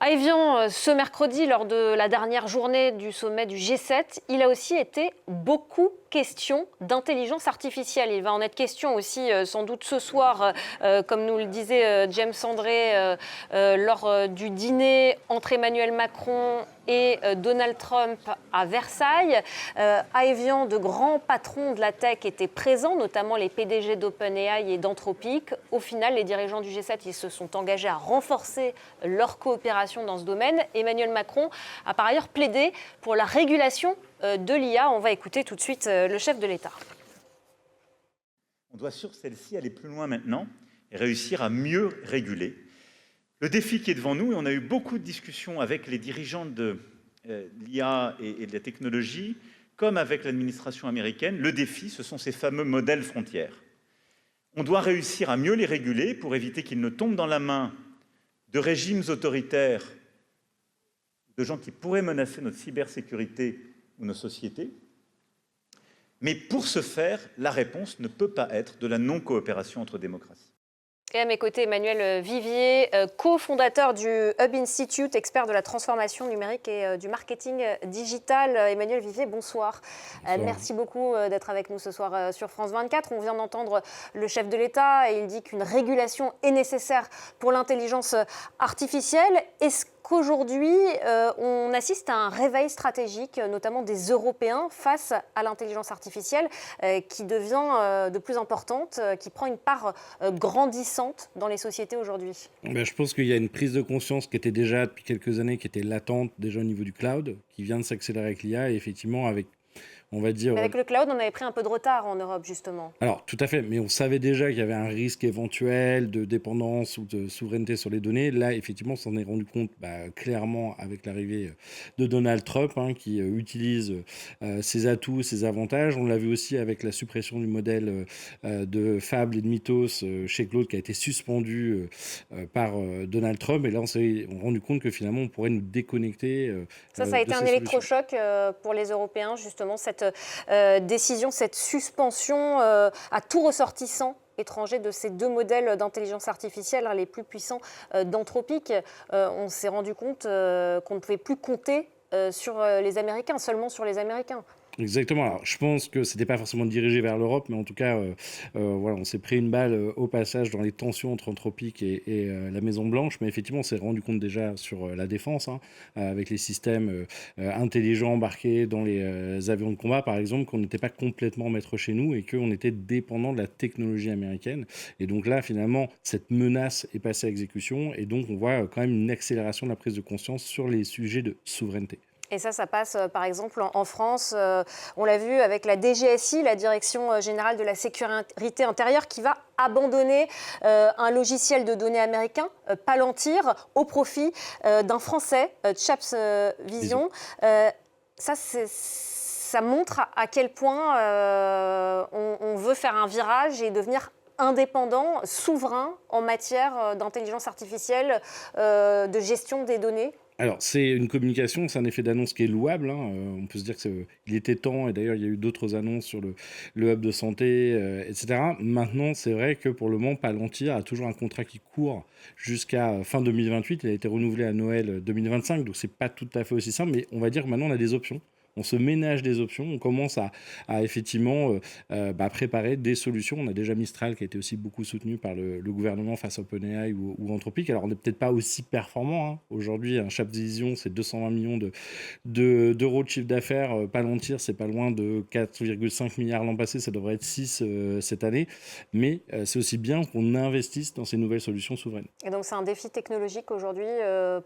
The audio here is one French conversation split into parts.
À Évian, ce mercredi, lors de la dernière journée du sommet du G7, il a aussi été beaucoup question d'intelligence artificielle. Il va en être question aussi sans doute ce soir, comme nous le disait James André, lors du dîner entre Emmanuel Macron et Donald Trump à Versailles. À Évian, de grands patrons de la tech étaient présents, notamment les PDG d'OpenAI et d'Anthropic. Au final, les dirigeants du G7 ils se sont engagés à renforcer leur coopération dans ce domaine. Emmanuel Macron a par ailleurs plaidé pour la régulation de l'IA. On va écouter tout de suite le chef de l'État. On doit sur celle-ci aller plus loin maintenant et réussir à mieux réguler. Le défi qui est devant nous, et on a eu beaucoup de discussions avec les dirigeants de l'IA et de la technologie, comme avec l'administration américaine, le défi, ce sont ces fameux modèles frontières. On doit réussir à mieux les réguler pour éviter qu'ils ne tombent dans la main de régimes autoritaires, de gens qui pourraient menacer notre cybersécurité ou nos sociétés. Mais pour ce faire, la réponse ne peut pas être de la non-coopération entre démocraties. Et à mes côtés, Emmanuel Vivier, cofondateur du Hub Institute, expert de la transformation numérique et du marketing digital. Emmanuel Vivier, bonsoir. Merci beaucoup d'être avec nous ce soir sur France 24. On vient d'entendre le chef de l'État et il dit qu'une régulation est nécessaire pour l'intelligence artificielle. Est-ce qu'aujourd'hui, on assiste à un réveil stratégique, notamment des Européens, face à l'intelligence artificielle qui devient de plus importante, qui prend une part grandissante dans les sociétés aujourd'hui? Je pense qu'il y a une prise de conscience qui était déjà depuis quelques années, qui était latente déjà au niveau du cloud, qui vient de s'accélérer avec l'IA et effectivement avec, on va dire... Avec le cloud, on avait pris un peu de retard en Europe, justement. Alors, tout à fait, mais on savait déjà qu'il y avait un risque éventuel de dépendance ou de souveraineté sur les données. Là, effectivement, on s'en est rendu compte clairement avec l'arrivée de Donald Trump, qui utilise ses atouts, ses avantages. On l'a vu aussi avec la suppression du modèle de Fable et de Mythos chez Claude, qui a été suspendu par Donald Trump. Et là, on s'est rendu compte que finalement, on pourrait nous déconnecter ça a été un électrochoc pour les Européens, justement, cette décision, cette suspension à tout ressortissant étranger de ces deux modèles d'intelligence artificielle les plus puissants d'Anthropic. On s'est rendu compte qu'on ne pouvait plus compter sur les Américains, seulement sur les Américains. Exactement. Alors, je pense que c'était pas forcément dirigé vers l'Europe, mais en tout cas, voilà, on s'est pris une balle au passage dans les tensions entre Anthropic et la Maison Blanche. Mais effectivement, on s'est rendu compte déjà sur la défense, avec les systèmes intelligents embarqués dans les avions de combat, par exemple, qu'on n'était pas complètement maître chez nous et qu'on était dépendant de la technologie américaine. Et donc là, finalement, cette menace est passée à exécution. Et donc, on voit quand même une accélération de la prise de conscience sur les sujets de souveraineté. Et ça passe par exemple en France, on l'a vu avec la DGSI, la Direction Générale de la Sécurité Intérieure, qui va abandonner un logiciel de données américain, Palantir, au profit d'un Français, Chaps Vision. Ça montre à quel point on veut faire un virage et devenir indépendant, souverain en matière d'intelligence artificielle, de gestion des données. Alors, c'est une communication, c'est un effet d'annonce qui est louable. On peut se dire qu'il était temps, et d'ailleurs, il y a eu d'autres annonces sur le hub de santé, etc. Maintenant, c'est vrai que pour le moment, Palantir a toujours un contrat qui court jusqu'à fin 2028. Il a été renouvelé à Noël 2025, donc c'est pas tout à fait aussi simple, mais on va dire que maintenant, on a des options. On se ménage des options, on commence à effectivement préparer des solutions. On a déjà Mistral qui a été aussi beaucoup soutenu par le gouvernement face à OpenAI ou Anthropic. Alors on n'est peut-être pas aussi performant. Aujourd'hui, un Chaps Vision, c'est 220 millions d'euros de chiffre d'affaires. Palantir, c'est pas loin de 4,5 milliards l'an passé. Ça devrait être 6 cette année. Mais c'est aussi bien qu'on investisse dans ces nouvelles solutions souveraines. Et donc c'est un défi technologique aujourd'hui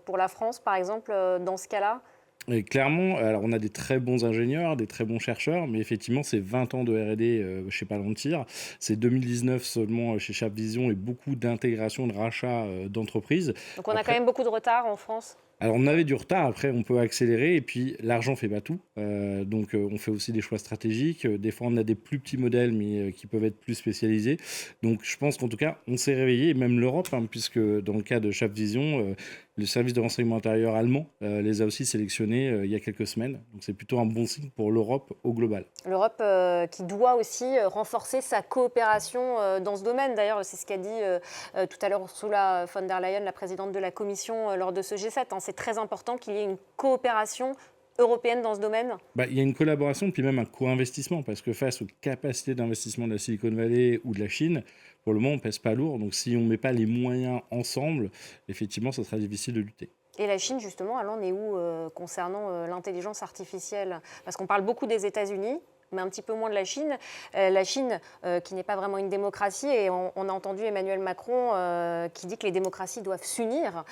pour la France, par exemple, dans ce cas-là? Et clairement, alors on a des très bons ingénieurs, des très bons chercheurs, mais effectivement, c'est 20 ans de R&D chez Palantir, c'est 2019 seulement chez Chaps Vision et beaucoup d'intégration, de rachat d'entreprises. Donc on a quand même beaucoup de retard en France. Alors on avait du retard, après on peut accélérer et puis l'argent fait pas tout, donc on fait aussi des choix stratégiques, des fois on a des plus petits modèles mais qui peuvent être plus spécialisés, donc je pense qu'en tout cas on s'est réveillé, et même l'Europe, puisque dans le cas de Chaps Vision, le service de renseignement intérieur allemand les a aussi sélectionnés il y a quelques semaines, donc c'est plutôt un bon signe pour l'Europe au global. L'Europe qui doit aussi renforcer sa coopération dans ce domaine, d'ailleurs c'est ce qu'a dit tout à l'heure Ursula von der Leyen, la présidente de la Commission, lors de ce G7, c'est très important qu'il y ait une coopération européenne dans ce domaine? Il y a une collaboration, puis même un co-investissement, parce que face aux capacités d'investissement de la Silicon Valley ou de la Chine, pour le moment, on pèse pas lourd. Donc, si on ne met pas les moyens ensemble, effectivement, ça sera difficile de lutter. Et la Chine, justement, elle en est où concernant l'intelligence artificielle? Parce qu'on parle beaucoup des États-Unis, mais un petit peu moins de la Chine. La Chine, qui n'est pas vraiment une démocratie, et on a entendu Emmanuel Macron qui dit que les démocraties doivent s'unir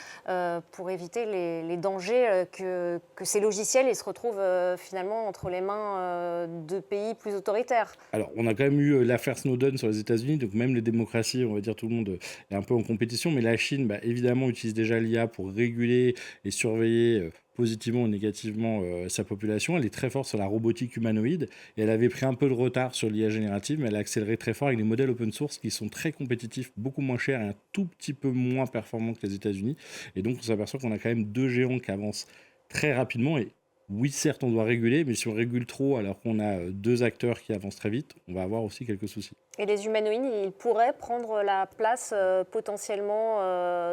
pour éviter les dangers que ces logiciels ils se retrouvent finalement entre les mains de pays plus autoritaires. Alors, on a quand même eu l'affaire Snowden sur les États-Unis, donc même les démocraties, on va dire tout le monde est un peu en compétition, mais la Chine, évidemment, utilise déjà l'IA pour réguler et surveiller positivement ou négativement sa population. Elle est très forte sur la robotique humanoïde et elle avait pris un peu de retard sur l'IA générative, mais elle a accéléré très fort avec des modèles open source qui sont très compétitifs, beaucoup moins chers et un tout petit peu moins performants que les États-Unis. Et donc, on s'aperçoit qu'on a quand même deux géants qui avancent très rapidement. Et oui, certes, on doit réguler, mais si on régule trop alors qu'on a deux acteurs qui avancent très vite, on va avoir aussi quelques soucis. Et les humanoïdes, ils pourraient prendre la place potentiellement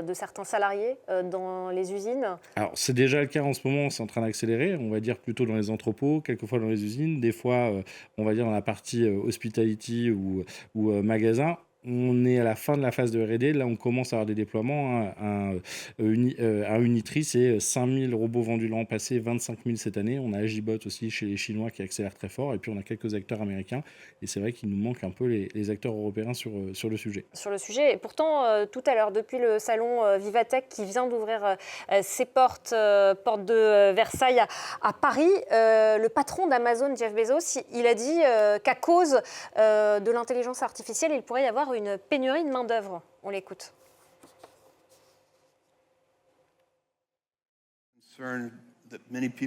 de certains salariés dans les usines? Alors, c'est déjà le cas en ce moment, c'est en train d'accélérer, on va dire plutôt dans les entrepôts, quelquefois dans les usines, des fois, on va dire dans la partie hospitality ou magasin. On est à la fin de la phase de R&D, là on commence à avoir des déploiements. Un Unitri, c'est 5000 robots vendus l'an passé, 25 000 cette année. On a Agibot aussi chez les Chinois qui accélère très fort, et puis on a quelques acteurs américains. Et c'est vrai qu'il nous manque un peu les acteurs européens sur le sujet. Sur le sujet, et pourtant, tout à l'heure, depuis le salon Vivatech qui vient d'ouvrir ses portes de Versailles à Paris, le patron d'Amazon, Jeff Bezos, il a dit qu'à cause de l'intelligence artificielle, il pourrait y avoir une pénurie de main-d'œuvre. On l'écoute.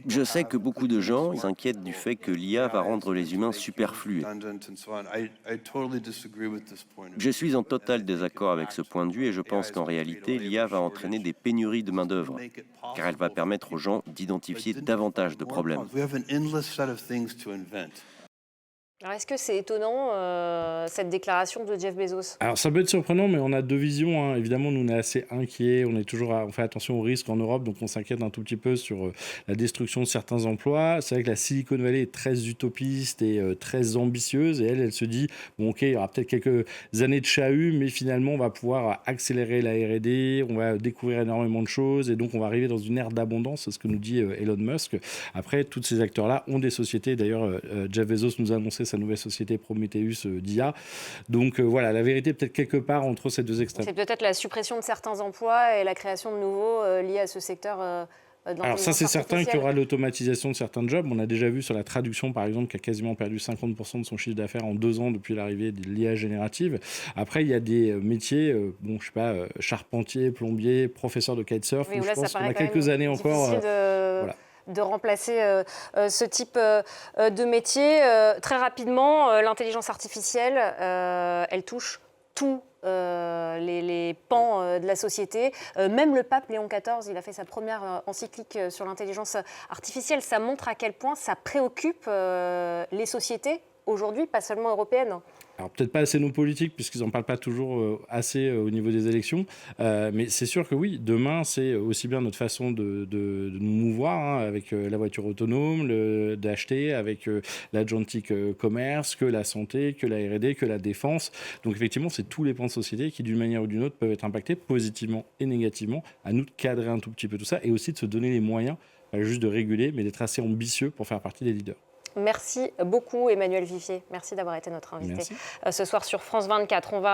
Je sais que beaucoup de gens s'inquiètent du fait que l'IA va rendre les humains superflus. Je suis en total désaccord avec ce point de vue et je pense qu'en réalité, l'IA va entraîner des pénuries de main-d'œuvre, car elle va permettre aux gens d'identifier davantage de problèmes. Alors, est-ce que c'est étonnant, cette déclaration de Jeff Bezos? Alors, ça peut être surprenant, mais on a deux visions, hein. Évidemment, nous, on est assez inquiets. On fait attention aux risques en Europe, donc on s'inquiète un tout petit peu sur la destruction de certains emplois. C'est vrai que la Silicon Valley est très utopiste et très ambitieuse. Et elle se dit, bon, OK, il y aura peut-être quelques années de chahut, mais finalement, on va pouvoir accélérer la R&D, on va découvrir énormément de choses. Et donc, on va arriver dans une ère d'abondance, c'est ce que nous dit Elon Musk. Après, tous ces acteurs-là ont des sociétés. D'ailleurs, Jeff Bezos nous a annoncé sa nouvelle société Prometheus d'IA. Donc voilà, la vérité est peut-être quelque part entre ces deux extrêmes. C'est peut-être la suppression de certains emplois et la création de nouveaux liés à ce secteur de l'intelligence Alors ça, c'est certain artificielle. qu'il y aura l'automatisation de certains jobs. On a déjà vu sur la traduction, par exemple, qui a quasiment perdu 50% de son chiffre d'affaires en 2 ans depuis l'arrivée de l'IA générative. Après, il y a des métiers, je sais pas, charpentier, plombier, professeur de kitesurf, Oui, où là, je pense ça qu'on a paraît quelques années encore. voilà, de remplacer ce type de métier. Très rapidement, l'intelligence artificielle, elle touche tous les pans de la société. Même le pape Léon XIV, il a fait sa première encyclique sur l'intelligence artificielle. Ça montre à quel point ça préoccupe les sociétés aujourd'hui, pas seulement européennes. Alors peut-être pas assez nos politiques, puisqu'ils n'en parlent pas toujours assez au niveau des élections, mais c'est sûr que oui, demain, c'est aussi bien notre façon de nous mouvoir, hein, avec la voiture autonome, d'acheter, avec l'agentic commerce, que la santé, que la R&D, que la défense. Donc effectivement, c'est tous les pans de société qui, d'une manière ou d'une autre, peuvent être impactés positivement et négativement. À nous de cadrer un tout petit peu tout ça, et aussi de se donner les moyens, pas juste de réguler, mais d'être assez ambitieux pour faire partie des leaders. Merci beaucoup Emmanuel Vifier. Merci d'avoir été notre invité ce soir sur France 24.